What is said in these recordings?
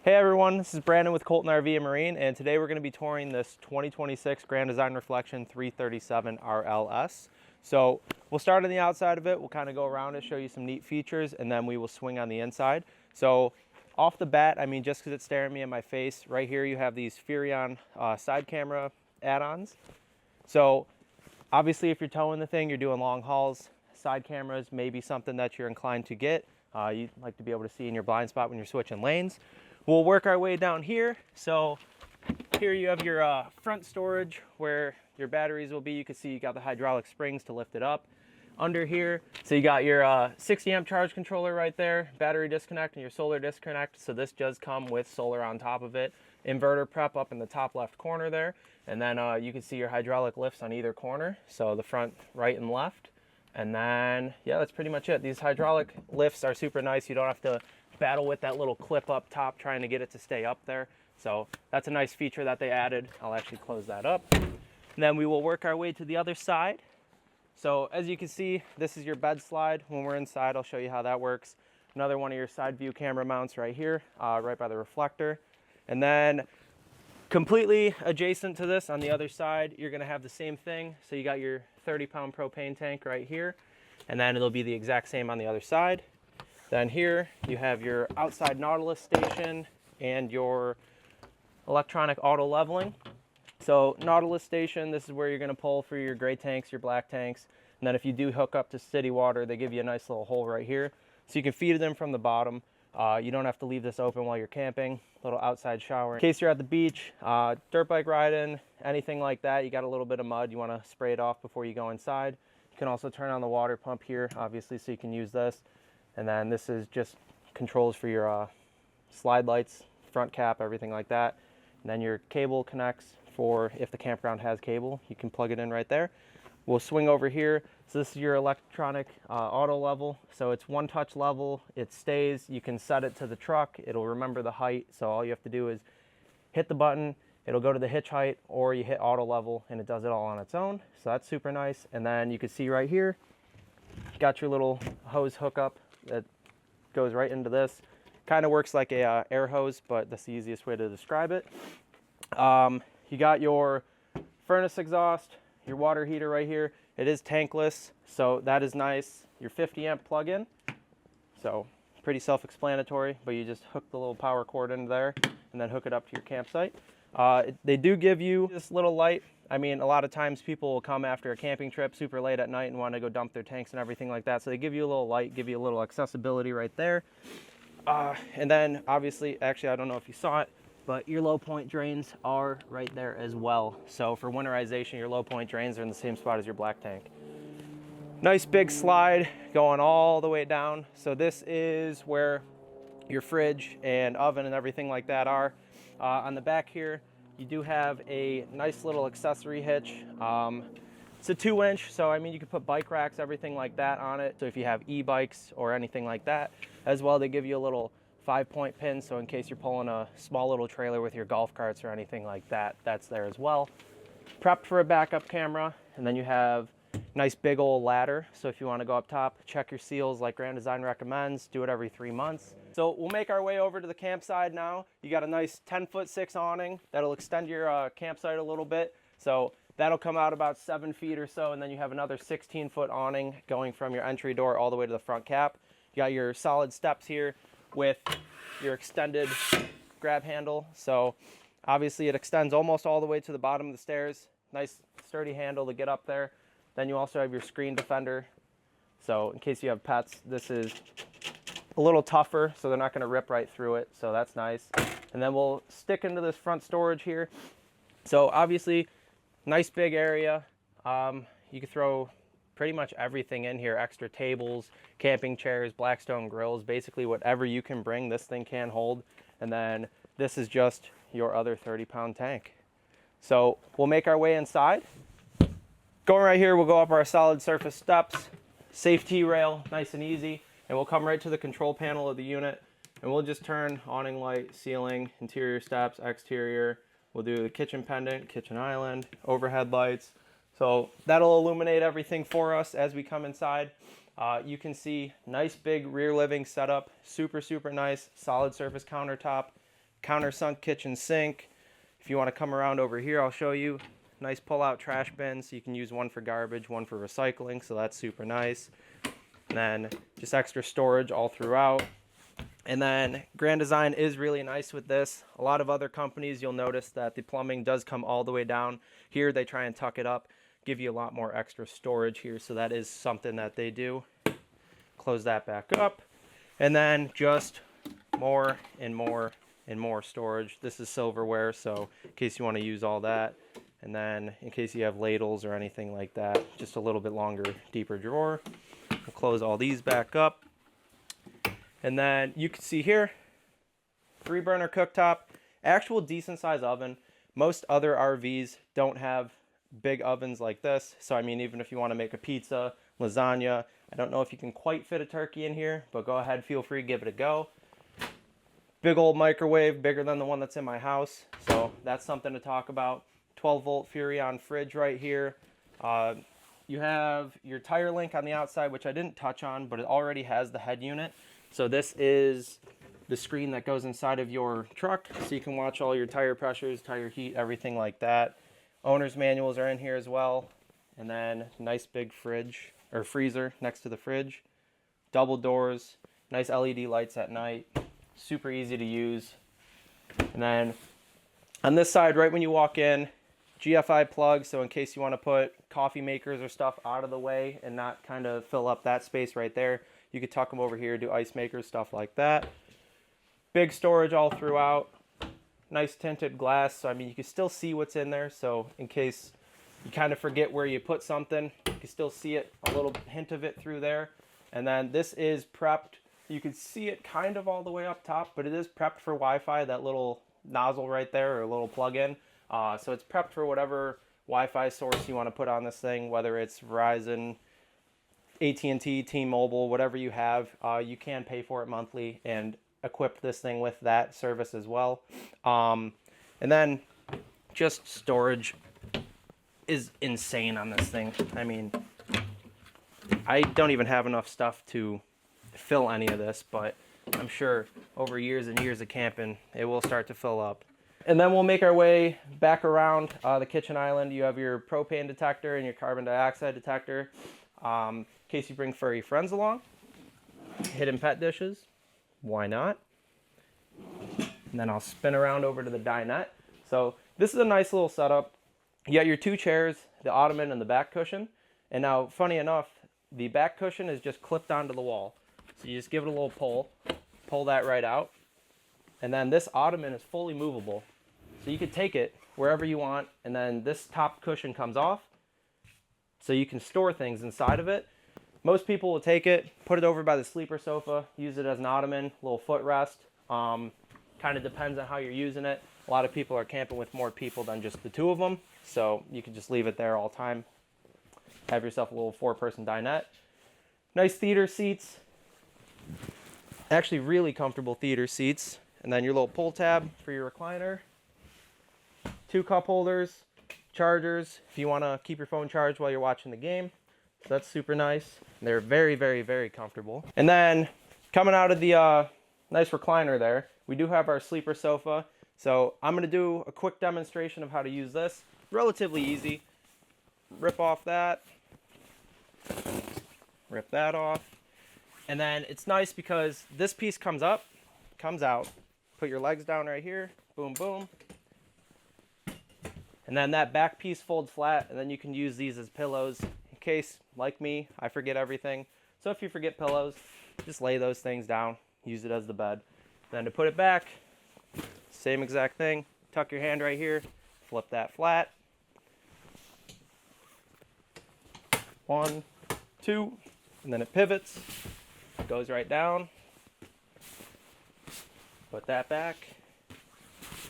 Hey everyone, this is Brandon with Colton RV and Marine, and today we're going to be touring this 2026 Grand Design Reflection 337 RLS. So we'll start on the outside of it, we'll kind of go around it, show you some neat features, and then we will swing on the inside. So off the bat, I mean, just because it's staring me in my face, right here you have these Furrion side camera add-ons. So obviously if you're towing the thing, you're doing long hauls, side cameras may be something that you're inclined to get. You'd like to be able to see in your blind spot when you're switching lanes. We'll work our way down here. So here you have your front storage where your batteries will be. You can see you got the hydraulic springs to lift it up. Under here, so you got your 60 amp charge controller right there, battery disconnect and your solar disconnect. So this does come with solar on top of it. Inverter prep up in the top left corner there. And then you can see your hydraulic lifts on either corner. So the front, right and left. And then, yeah, that's pretty much it. These hydraulic lifts are super nice. You don't have to battle with that little clip up top trying to get it to stay up there. So that's a nice feature that they added. I'll actually close that up. And then we will work our way to the other side. So as you can see, this is your bed slide. When we're inside, I'll show you how that works. Another one of your side view camera mounts right here, right by the reflector. And then completely adjacent to this on the other side, you're gonna have the same thing. So you got your 30-pound propane tank right here, and then it'll be the exact same on the other side. Then here you have your outside Nautilus station and your electronic auto leveling. So Nautilus station, this is where you're gonna pull for your gray tanks, your black tanks. And then if you do hook up to city water, they give you a nice little hole right here. So you can feed them from the bottom. You don't have to leave this open while you're camping. Little outside shower. In case you're at the beach, dirt bike riding, anything like that, you got a little bit of mud, you wanna spray it off before you go inside. You can also turn on the water pump here, obviously, so you can use this. And then this is just controls for your slide lights, front cap, everything like that. And then your cable connects for if the campground has cable, you can plug it in right there. We'll swing over here. So this is your electronic auto level. So it's one touch level, it stays. You can set it to the truck, it'll remember the height. So all you have to do is hit the button, it'll go to the hitch height, or you hit auto level and it does it all on its own. So that's super nice. And then you can see right here, got your little hose hookup that goes right into this. Kind of works like a air hose, but that's the easiest way to describe it. You got your furnace exhaust, your water heater right here. It is tankless, so that is nice. Your 50 amp plug-in, so pretty self-explanatory, but you just hook the little power cord into there and then hook it up to your campsite. They do give you this little light. I mean, a lot of times people will come after a camping trip super late at night and want to go dump their tanks and everything like that. So they give you a little light, give you a little accessibility right there. And then obviously, actually, I don't know if you saw it, but your low point drains are right there as well. So for winterization, your low point drains are in the same spot as your black tank. Nice big slide going all the way down. So this is where your fridge and oven and everything like that are. On the back here, you do have a nice little accessory hitch. It's a 2-inch, so I mean you could put bike racks, everything like that on it. So if you have e-bikes or anything like that, as well, they give you a little 5-point pin, so in case you're pulling a small little trailer with your golf carts or anything like that, that's there as well. Prepped for a backup camera, and then you have nice big old ladder. So if you want to go up top, check your seals like Grand Design recommends, do it every 3 months. So we'll make our way over to the campsite now. You got a nice 10'6" awning that'll extend your campsite a little bit. So that'll come out about 7 feet or so, and then you have another 16-foot awning going from your entry door all the way to the front cap. You got your solid steps here with your extended grab handle. So obviously it extends almost all the way to the bottom of the stairs. Nice sturdy handle to get up there. Then you also have your screen defender. So in case you have pets, this is a little tougher, so they're not going to rip right through it. So that's nice. And then we'll stick into this front storage here. So obviously, nice big area. You can throw pretty much everything in here. Extra tables, camping chairs, Blackstone grills, basically whatever you can bring, this thing can hold. And then this is just your other 30-pound tank. So we'll make our way inside. Going right here, we'll go up our solid surface steps, safety rail, nice and easy, and we'll come right to the control panel of the unit, and we'll just turn awning light, ceiling, interior steps, exterior. We'll do the kitchen pendant, kitchen island, overhead lights. So that'll illuminate everything for us as we come inside. You can see nice big rear living setup, super nice, solid surface countertop, countersunk kitchen sink. If you want to come around over here, I'll show you. Nice pull-out trash bin, so you can use one for garbage, one for recycling, so that's super nice. And then just extra storage all throughout. And then Grand Design is really nice with this. A lot of other companies, you'll notice that the plumbing does come all the way down. Here they try and tuck it up, give you a lot more extra storage here, so that is something that they do. Close that back up. And then just more and more and more storage. This is silverware, so in case you want to use all that. And then in case you have ladles or anything like that, just a little bit longer, deeper drawer. We'll close all these back up. And then you can see here, 3-burner cooktop, actual decent size oven. Most other RVs don't have big ovens like this. So I mean, even if you want to make a pizza, lasagna, I don't know if you can quite fit a turkey in here, but go ahead, feel free, give it a go. Big old microwave, bigger than the one that's in my house. So that's something to talk about. 12-volt Furrion fridge right here. You have your tire link on the outside, which I didn't touch on, but it already has the head unit. So this is the screen that goes inside of your truck, so you can watch all your tire pressures, tire heat, everything like that. Owner's manuals are in here as well. And then nice big fridge, or freezer next to the fridge. Double doors, nice LED lights at night. Super easy to use. And then on this side, right when you walk in, GFI plug, so in case you want to put coffee makers or stuff out of the way and not kind of fill up that space right there, you could tuck them over here, do ice makers, stuff like that. Big storage all throughout. Nice tinted glass, so I mean you can still see what's in there, so in case you kind of forget where you put something, you can still see it, a little hint of it through there. And then this is prepped. You can see it kind of all the way up top, but it is prepped for Wi-Fi, that little nozzle right there, or a little plug-in. So it's prepped for whatever Wi-Fi source you want to put on this thing, whether it's Verizon, AT&T, T-Mobile, whatever you have. You can pay for it monthly and equip this thing with that service as well. And then just storage is insane on this thing. I mean, I don't even have enough stuff to fill any of this, but I'm sure over years and years of camping, it will start to fill up. And then we'll make our way back around the kitchen island. You have your propane detector and your carbon dioxide detector. In case you bring furry friends along. Hidden pet dishes. Why not? And then I'll spin around over to the dinette. So this is a nice little setup. You got your 2 chairs, the ottoman and the back cushion. And now, funny enough, the back cushion is just clipped onto the wall. So you just give it a little pull that right out. And then this ottoman is fully movable. So you could take it wherever you want, and then this top cushion comes off, so you can store things inside of it. Most people will take it, put it over by the sleeper sofa, use it as an ottoman, little footrest. Kind of depends on how you're using it. A lot of people are camping with more people than just the 2 of them, so you can just leave it there all the time. Have yourself a little 4-person dinette. Nice theater seats. Actually really comfortable theater seats. And then your little pull tab for your recliner. 2 cup holders, chargers if you want to keep your phone charged while you're watching the game. So that's super nice. They're very, very, very comfortable. And then coming out of the nice recliner there, we do have our sleeper sofa. So I'm going to do a quick demonstration of how to use this. Relatively easy. Rip off that. Rip that off. And then it's nice because this piece comes up, comes out. Put your legs down right here. Boom, boom. And then that back piece folds flat, and then you can use these as pillows in case, like me, I forget everything. So if you forget pillows, just lay those things down, use it as the bed. Then to put it back, same exact thing. Tuck your hand right here, flip that flat. 1, 2, and then it pivots, goes right down. Put that back,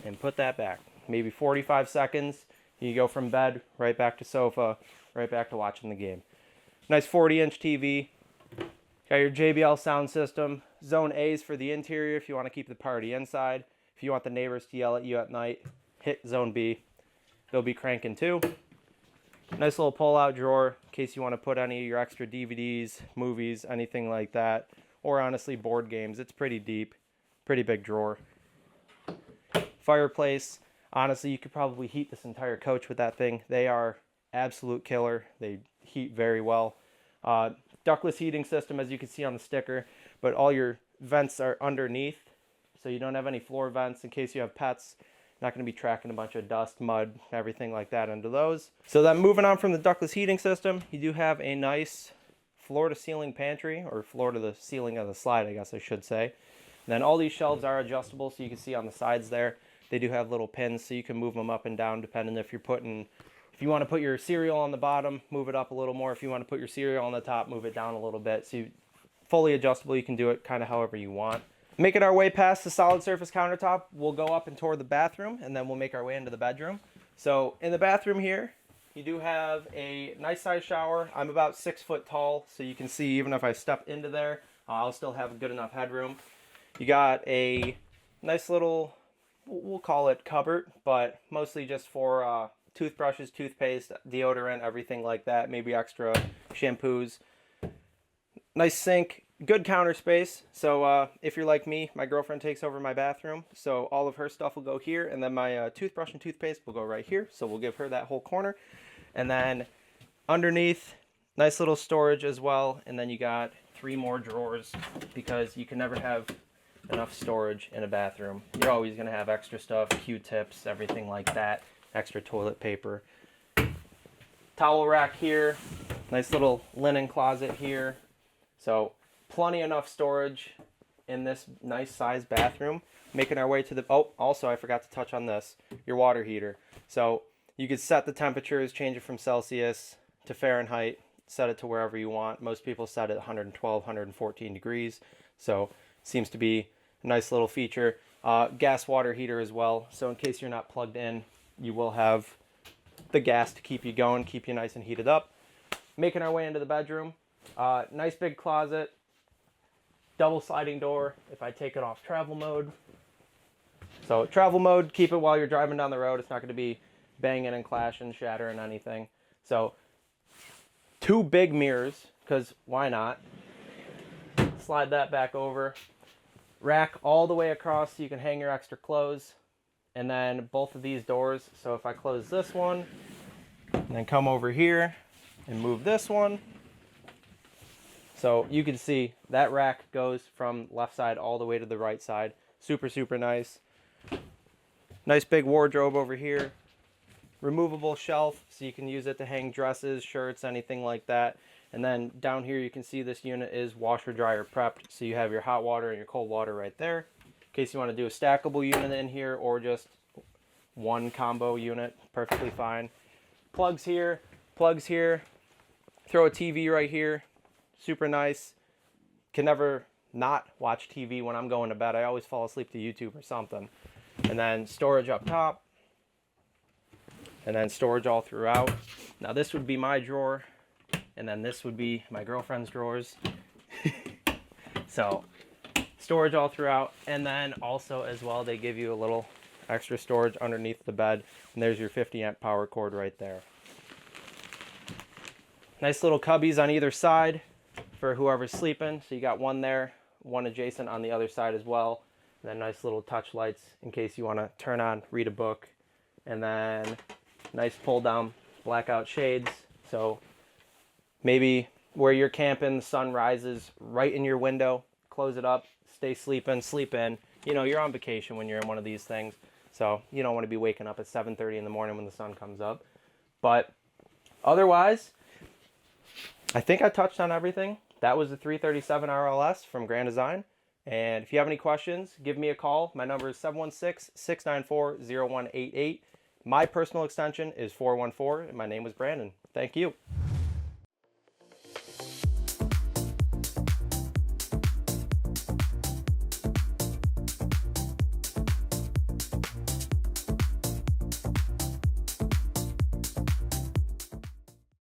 and put that back. Maybe 45 seconds. You go from bed, right back to sofa, right back to watching the game. Nice 40-inch TV. Got your JBL sound system. Zone A is for the interior if you want to keep the party inside. If you want the neighbors to yell at you at night, hit Zone B. They'll be cranking too. Nice little pull-out drawer in case you want to put any of your extra DVDs, movies, anything like that. Or honestly, board games. It's pretty deep. Pretty big drawer. fireplace. Honestly, you could probably heat this entire coach with that thing. They are absolute killer. They heat very well. Ductless heating system, as you can see on the sticker, but all your vents are underneath, so you don't have any floor vents in case you have pets. Not going to be tracking a bunch of dust, mud, everything like that into those. So then moving on from the ductless heating system, you do have a nice floor to ceiling pantry, or floor to the ceiling of the slide, I guess I should say. And then all these shelves are adjustable, so you can see on the sides there, they do have little pins, so you can move them up and down depending if you want to put your cereal on the bottom, move it up a little more. If you want to put your cereal on the top, move it down a little bit. So fully adjustable, you can do it kind of however you want. Making our way past the solid surface countertop, we'll go up and tour the bathroom, and then we'll make our way into the bedroom. So in the bathroom here, you do have a nice size shower. I'm about 6 foot tall, so you can see even if I step into there, I'll still have a good enough headroom. You got a nice little, we'll call it cupboard, but mostly just for toothbrushes, toothpaste, deodorant, everything like that, maybe extra shampoos. Nice sink, good counter space. So if you're like me, my girlfriend takes over my bathroom, so all of her stuff will go here, and then my toothbrush and toothpaste will go right here, so we'll give her that whole corner. And then underneath, nice little storage as well, and then you got 3 more drawers, because you can never have enough storage in a bathroom. You're always going to have extra stuff, Q-tips, everything like that, extra toilet paper. Towel rack here, nice little linen closet here. So plenty enough storage in this nice sized bathroom. Making our way to the, oh, also I forgot to touch on this, your water heater. So you could set the temperatures, change it from Celsius to Fahrenheit, set it to wherever you want. Most people set it 112, 114 degrees. So seems to be a nice little feature. Gas water heater as well. So in case you're not plugged in, you will have the gas to keep you going, keep you nice and heated up. Making our way into the bedroom. Nice big closet. Double sliding door if I take it off travel mode. So travel mode, keep it while you're driving down the road. It's not going to be banging and clashing, shattering anything. So 2 big mirrors, because why not? Slide that back over. Rack all the way across so you can hang your extra clothes. And then both of these doors. So if I close this one, and then come over here and move this one. So you can see that rack goes from left side all the way to the right side. Super, super nice. Nice big wardrobe over here. Removable shelf, so you can use it to hang dresses, shirts, anything like that. And then down here you can see this unit is washer dryer prepped, so you have your hot water and your cold water right there. In case you want to do a stackable unit in here or just one combo unit, perfectly fine. Plugs here, throw a TV right here, super nice. Can never not watch TV when I'm going to bed. I always fall asleep to YouTube or something. And then storage up top. And then storage all throughout. Now this would be my drawer, and then this would be my girlfriend's drawers. So storage all throughout, and then also as well they give you a little extra storage underneath the bed, and there's your 50 amp power cord right there. Nice little cubbies on either side for whoever's sleeping. So you got one there, one adjacent on the other side as well, and then nice little touch lights in case you want to turn on, read a book, and then nice pull down blackout shades. So maybe where you're camping, the sun rises right in your window, close it up, stay sleeping, sleep in. You know, you're on vacation when you're in one of these things, so you don't want to be waking up at 7:30 in the morning when the sun comes up. But otherwise, I think I touched on everything. That was the 337 RLS from Grand Design. And if you have any questions, give me a call. My number is 716-694-0188. My personal extension is 414, and my name is Brandon. Thank you.